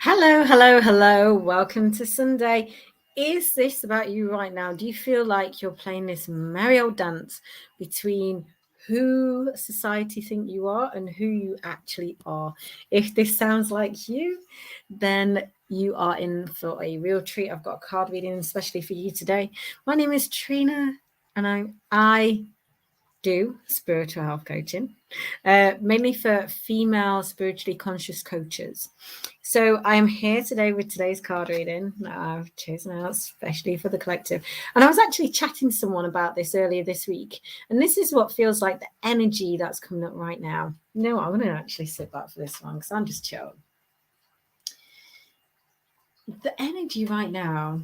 Hello, hello, hello. Welcome to Sunday. Is this about you right now? Do you feel like you're playing this merry old dance between who society think you are and who you actually are? If this sounds like you, then you are in for a real treat. I've got a card reading especially for you today. My name is Trina and I do spiritual health coaching, mainly for female spiritually conscious coaches. So I am here today with today's card reading that I've chosen out especially for the collective. And I was actually chatting to someone about this earlier this week. And this is what feels like the energy that's coming up right now. You know what? I'm going to actually sit back for this one because I'm just chill. The energy right now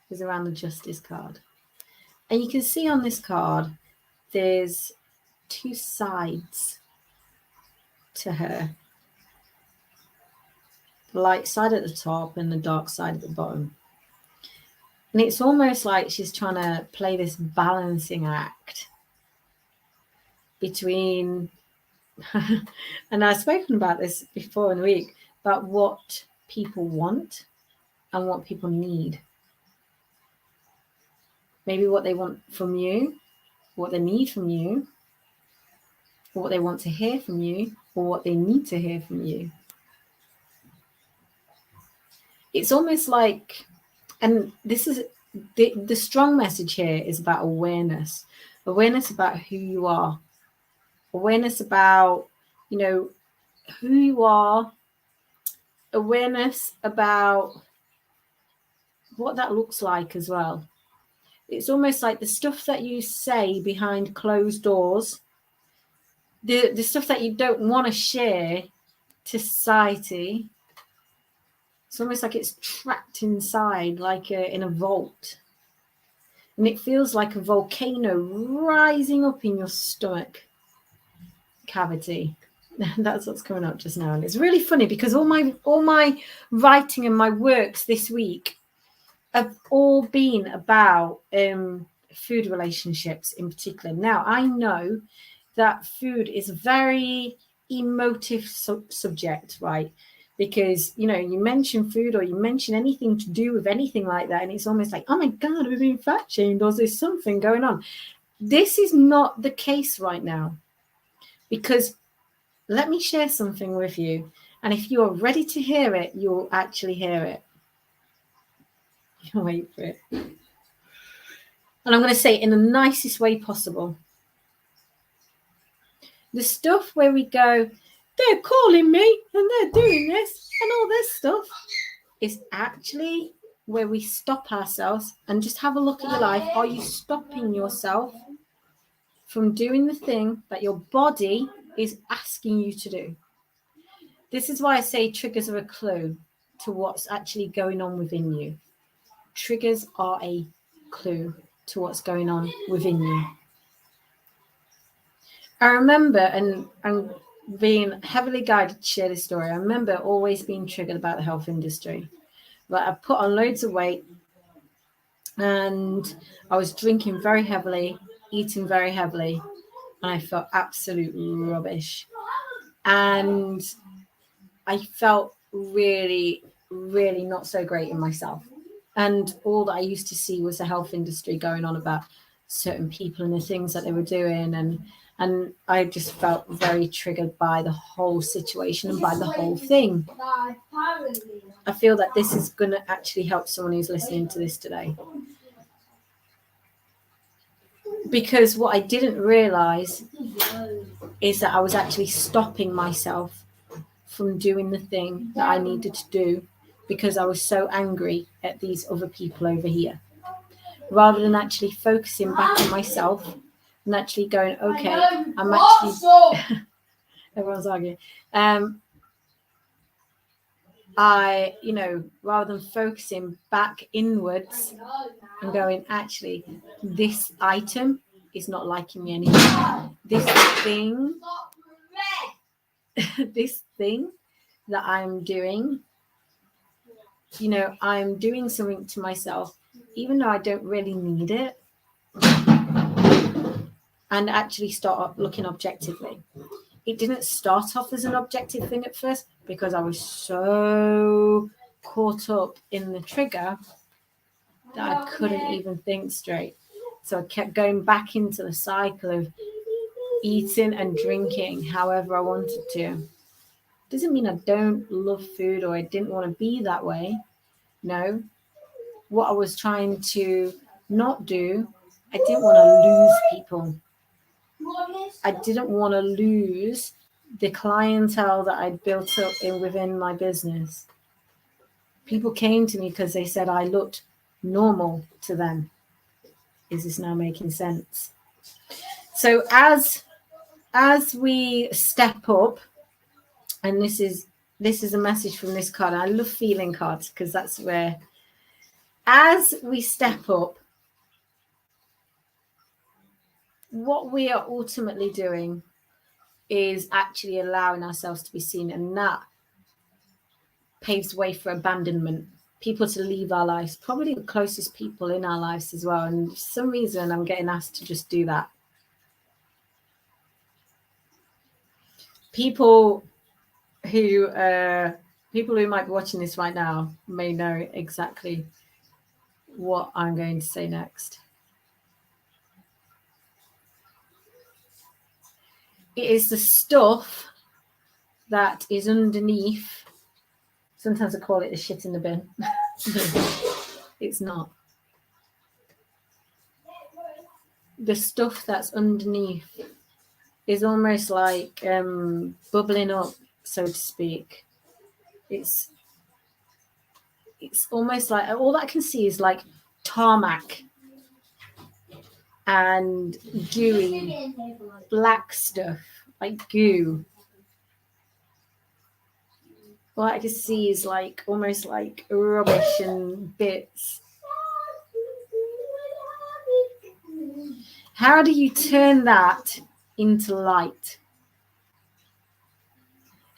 is around the Justice card. And you can see on this card, there's two sides to her. The light side at the top and the dark side at the bottom. And it's almost like she's trying to play this balancing act between, and I've spoken about this before in the week, about what people want and what people need. Maybe what they want from you, what they need from you, or what they want to hear from you, or what they need to hear from you. It's almost like, and this is the strong message here is about awareness about who you are, awareness about, who you are, awareness about what that looks like as well. It's almost like the stuff that you say behind closed doors, the stuff that you don't want to share to society. It's almost like it's trapped inside, like in a vault. And it feels like a volcano rising up in your stomach cavity. That's what's coming up just now. And it's really funny because all my writing and my works this week have all been about food relationships in particular. Now, I know that food is a very emotive subject, right? Because, you mention food or you mention anything to do with anything like that, and it's almost like, oh my God, we're being fat shamed, or there's something going on. This is not the case right now, because let me share something with you. And if you're ready to hear it, you'll actually hear it. Wait for it. And I'm going to say it in the nicest way possible. The stuff where we go, they're calling me and they're doing this and all this stuff, is actually where we stop ourselves and just have a look at your life. Are you stopping yourself from doing the thing that your body is asking you to do? This is why I say triggers are a clue to what's actually going on within you. Triggers are a clue to what's going on within you. I remember, and I'm being heavily guided to share this story, I remember always being triggered about the health industry. But I put on loads of weight and I was drinking very heavily, eating very heavily, and I felt absolute rubbish. And I felt really, really not so great in myself. And all that I used to see was the health industry going on about certain people and the things that they were doing. And I just felt very triggered by the whole situation and by the whole thing. I feel that this is going to actually help someone who's listening to this today. Because what I didn't realize is that I was actually stopping myself from doing the thing that I needed to do because I was so angry at these other people over here. Rather than actually focusing back on myself and actually going, okay, I'm actually... Everyone's arguing. Rather than focusing back inwards and going, actually, this item is not liking me anymore. This thing that I'm doing, I'm doing something to myself, even though I don't really need it, and actually start looking objectively. it didn't start off as an objective thing at first because I was so caught up in the trigger that I couldn't even think straight. So I kept going back into the cycle of eating and drinking however I wanted to. Doesn't mean I don't love food or I didn't want to be that way. No. What I was trying to not do, I didn't want to lose people. I didn't want to lose the clientele that I'd built up within my business. People came to me because they said I looked normal to them. Is this now making sense? So as we step up, and this is a message from this card. I love feeling cards because that's where, as we step up, what we are ultimately doing is actually allowing ourselves to be seen, and that paves the way for abandonment. People to leave our lives, probably the closest people in our lives as well. And for some reason, I'm getting asked to just do that. People who might be watching this right now may know exactly what I'm going to say next. It is the stuff that is underneath. Sometimes I call it the shit in the bin. It's not. The stuff that's underneath is almost like bubbling up, so to speak. It's almost like, all that I can see is like tarmac and gooey black stuff, like goo. All I can see is like almost like rubbish and bits. How do you turn that into light?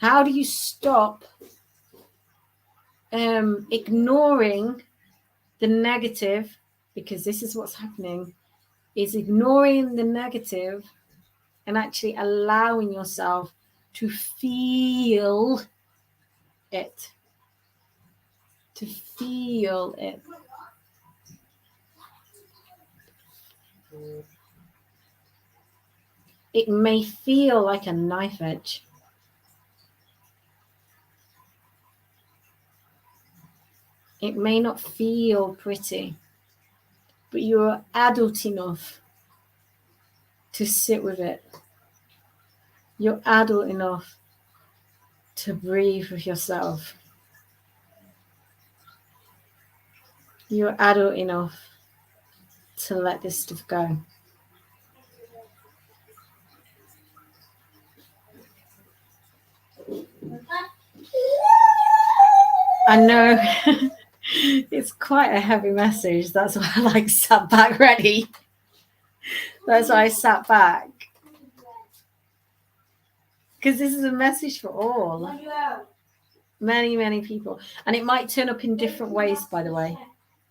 How do you stop ignoring the negative? Because this is what's happening, is ignoring the negative and actually allowing yourself to feel it. To feel it. It may feel like a knife edge. It may not feel pretty, but you're adult enough to sit with it. You're adult enough to breathe with yourself. You're adult enough to let this stuff go. I know it's quite a heavy message. That's why I sat back ready. That's why I sat back. Because this is a message for all. Many, many people. And it might turn up in different ways, by the way.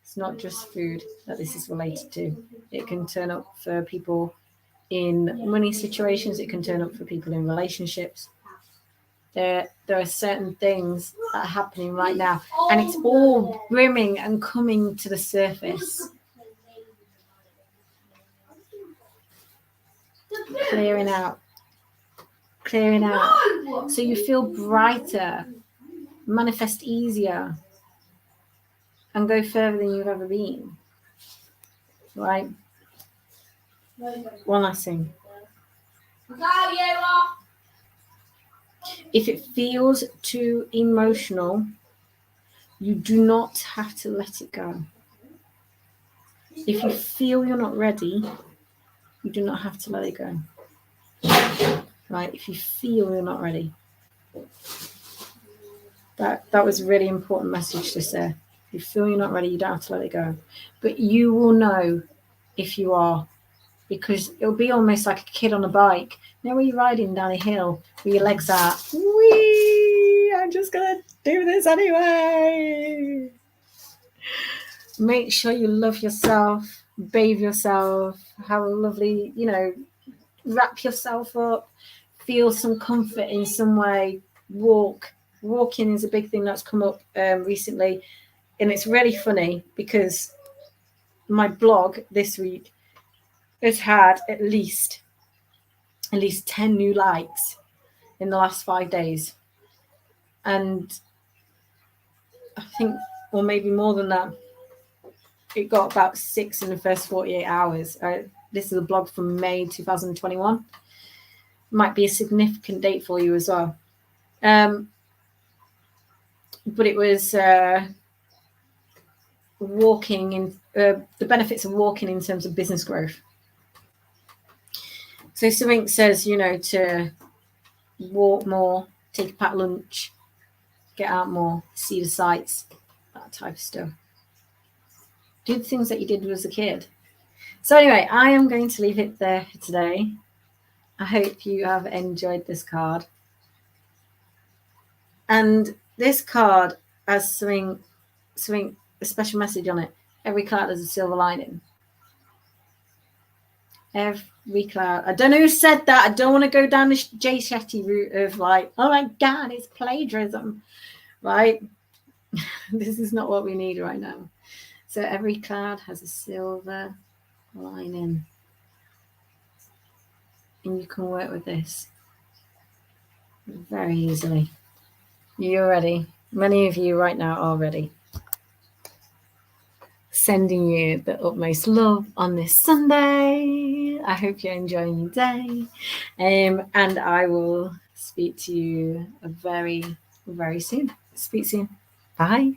It's not just food that this is related to. It can turn up for people in money situations. It can turn up for people in relationships. There are certain things that are happening right now, and it's all brimming and coming to the surface. Clearing out. So you feel brighter, manifest easier, and go further than you've ever been. Right? One last thing. If it feels too emotional, you do not have to let it go. If you feel you're not ready, you do not have to let it go. Right? If you feel you're not ready. That was a really important message to say. If you feel you're not ready, you don't have to let it go. But you will know if you are, because it'll be almost like a kid on a bike. You know, when you're riding down a hill with your legs out, whee, I'm just going to do this anyway. Make sure you love yourself, bathe yourself, have a lovely, wrap yourself up, feel some comfort in some way, walking is a big thing that's come up recently. And it's really funny because my blog this week has had at least 10 new likes in the last 5 days. And I think, or maybe more than that, it got about 6 in the first 48 hours. This is a blog from May 2021. Might be a significant date for you as well. But it was walking in the benefits of walking in terms of business growth. So something says, to walk more, take a packed lunch, get out more, see the sights, that type of stuff. Do the things that you did as a kid. So anyway, I am going to leave it there today. I hope you have enjoyed this card. And this card has something, a special message on it. Every cloud has a silver lining. Every cloud. I don't know who said that. I don't want to go down the Jay Shetty route of like, oh my God, it's plagiarism, right? This is not what we need right now. So every cloud has a silver lining. And you can work with this very easily. You're ready. Many of you right now are ready. Sending you the utmost love on this Sunday. I hope you're enjoying your day. And I will speak to you very, very soon. Speak soon. Bye.